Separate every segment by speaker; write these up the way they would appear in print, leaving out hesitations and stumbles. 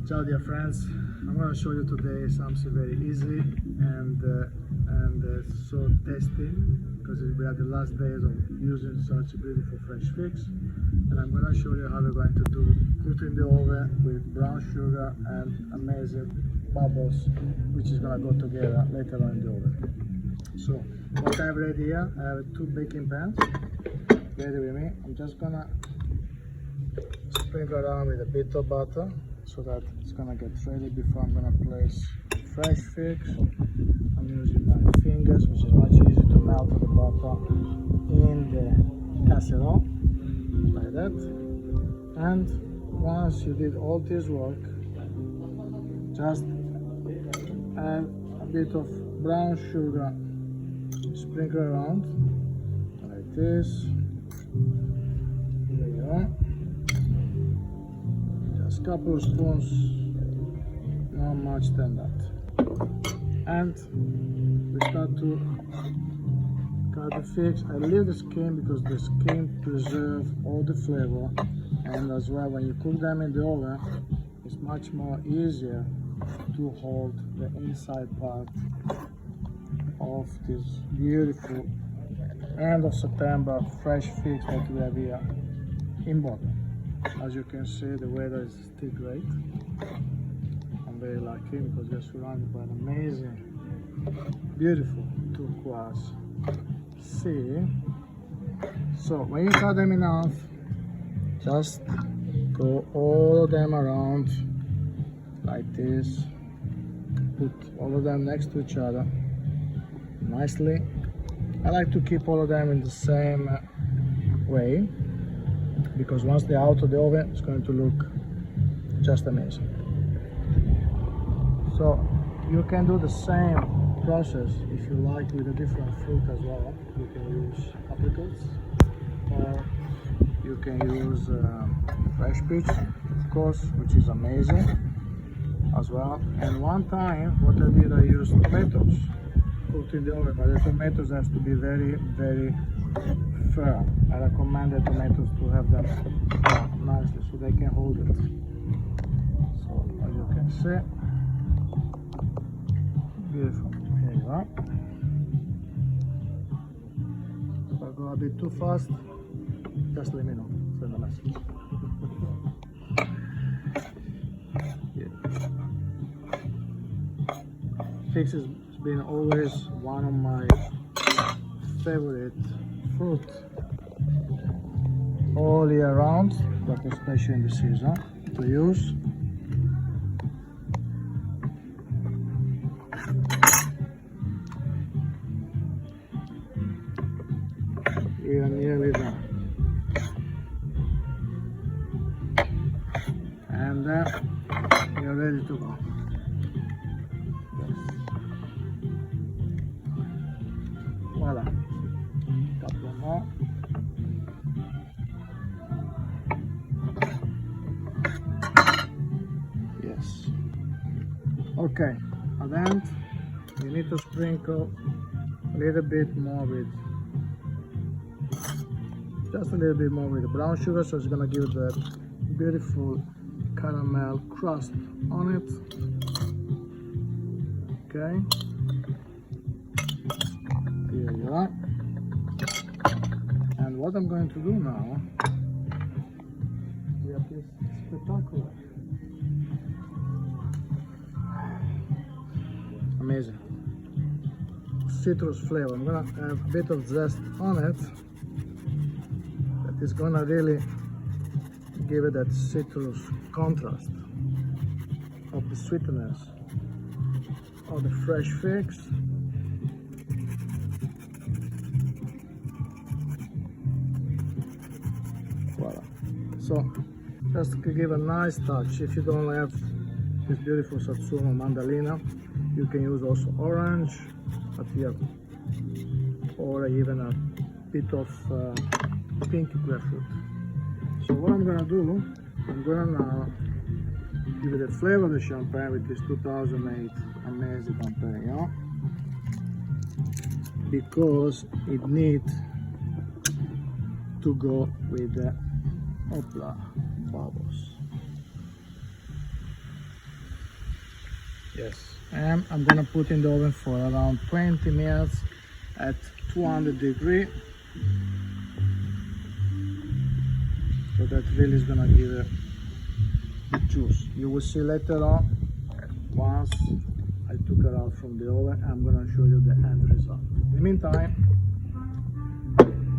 Speaker 1: Ciao dear friends, I'm going to show you today something very easy and so tasty, because we are the last days of using such a beautiful fresh fix, and I'm going to show you how we're going to put in the oven with brown sugar and amazing bubbles, which is going to go together later on in the oven. So what I have ready here, I have 2 baking pans ready with me. I'm just going to sprinkle around with a bit of butter so that it's gonna get ready before I'm gonna place the fresh fix. I'm using my fingers, which is much easier to melt the butter in the casserole, like that. And once you did all this work, just add a bit of brown sugar, sprinkle around, like this. There you go. Couple of spoons, not much than that, and we start to cut the figs. I leave the skin because the skin preserves all the flavor, and as well when you cook them in the oven, it's much more easier to hold the inside part of this beautiful end of September fresh figs that we have here in bottle. As you can see, the weather is still great. I'm very lucky because we're surrounded by an amazing, beautiful turquoise sea. So when you cut them in half, just go all of them around like this. Put all of them next to each other nicely. I like to keep all of them in the same way, because once they're out of the oven, it's going to look just amazing. So you can do the same process if you like with a different fruit as well. You can use apricots, or you can use fresh peach, of course, which is amazing as well. And one time, what I did, I used tomatoes cooked in the oven, but the tomatoes have to be very, very firm. I recommend the tomatoes to have them nicely so they can hold it. So as you can see, beautiful. Here you are. If I go a bit too fast, just let me know. Send a message. Figs has been always one of my favorite fruit all year round, but especially in the season to use. We are nearly done, and we are ready to go. Yes. Voila. Couple more. Yes. Okay, at the end you need to sprinkle a little bit more with, just a little bit more with the brown sugar, so it's gonna give that beautiful caramel crust on it. Okay, here you are. And what I'm going to do now, we have this spectacular, amazing citrus flavor. I'm gonna have a bit of zest on it that is gonna really give it that citrus contrast of the sweetness of the fresh figs. Voila. So just to give a nice touch. If you don't have this beautiful Satsuma mandalina, you can use also orange at here, or even a bit of pink grapefruit. So what I'm gonna do, I'm gonna now give it the flavor of the champagne with this 2008 amazing Perignon, because it needs to go with the bubbles. Yes. And I'm gonna put in the oven for around 20 minutes at 200 degrees. So that really is gonna give it the juice. You will see later on, once I took it out from the oven, I'm gonna show you the end result. In the meantime,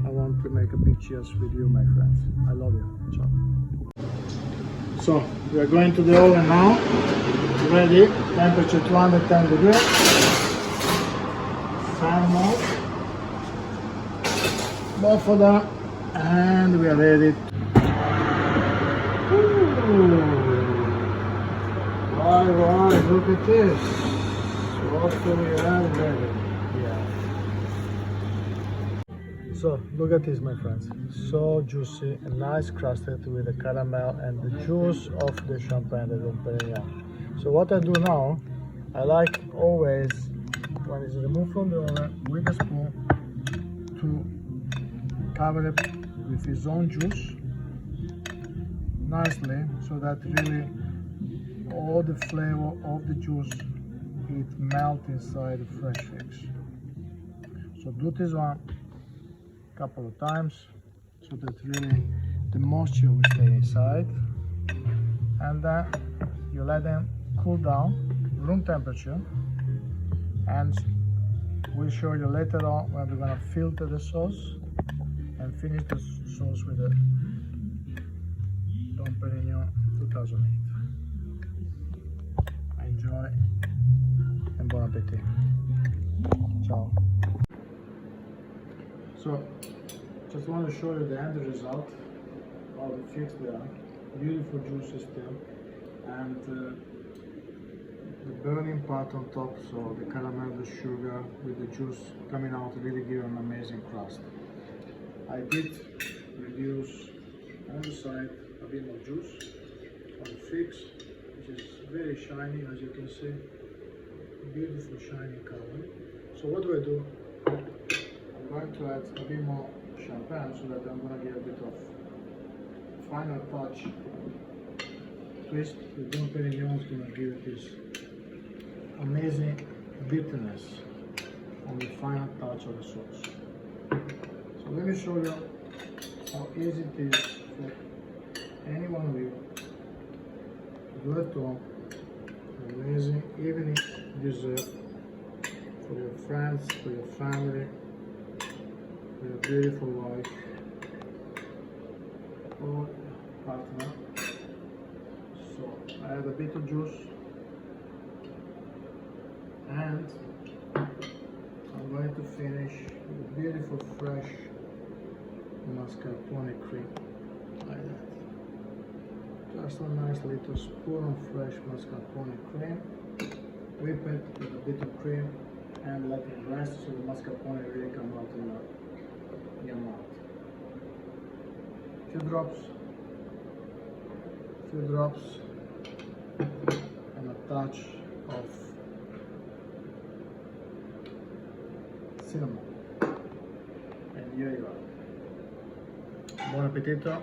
Speaker 1: I want to make a big cheers with you, my friends. I love you. Ciao. So we are going to the oven now. Ready, temperature 210 degrees. Fan mode. Both of them, and we are ready. Right, look at this. What do we have ready? Yeah. So look at this, my friends. So juicy and nice, crusted with the caramel and the juice of the champagne, the Perignon. So what I do now, I like always, when it's removed from the oven, with a spoon, to cover it with its own juice nicely, so that really all the flavor of the juice, it melts inside the fresh figs. So do this one a couple of times, so that really the moisture will stay inside, and then you let them cool down, room temperature, and we'll show you later on when we're gonna filter the sauce and finish the sauce with the Dom Perignon 2008. Enjoy and bon appetit. Ciao. So, just want to show you the end result. All the figs there, beautiful juices still, and the burning part on top, so the caramel, the sugar with the juice coming out really give an amazing crust. I did reduce on the side a bit more juice on the figs, which is very shiny, as you can see, beautiful shiny color. So what do? I'm going to add a bit more champagne, so that I'm going to give a bit of final touch twist. The Dom Perignon is going to give it this amazing bitterness on the final touch of the sauce. So let me show you how easy it is for any one of you to do at home. Amazing evening dessert for your friends, for your family, for your beautiful wife or partner. So I add a bit of juice, and I'm going to finish with beautiful fresh mascarpone cream, like that. Just a nice little spoon of fresh mascarpone cream. Whip it with a bit of cream and let it rest, so the mascarpone really come out in your mouth. Few drops, and a touch of cinnamon. And here you are. Buon appetito.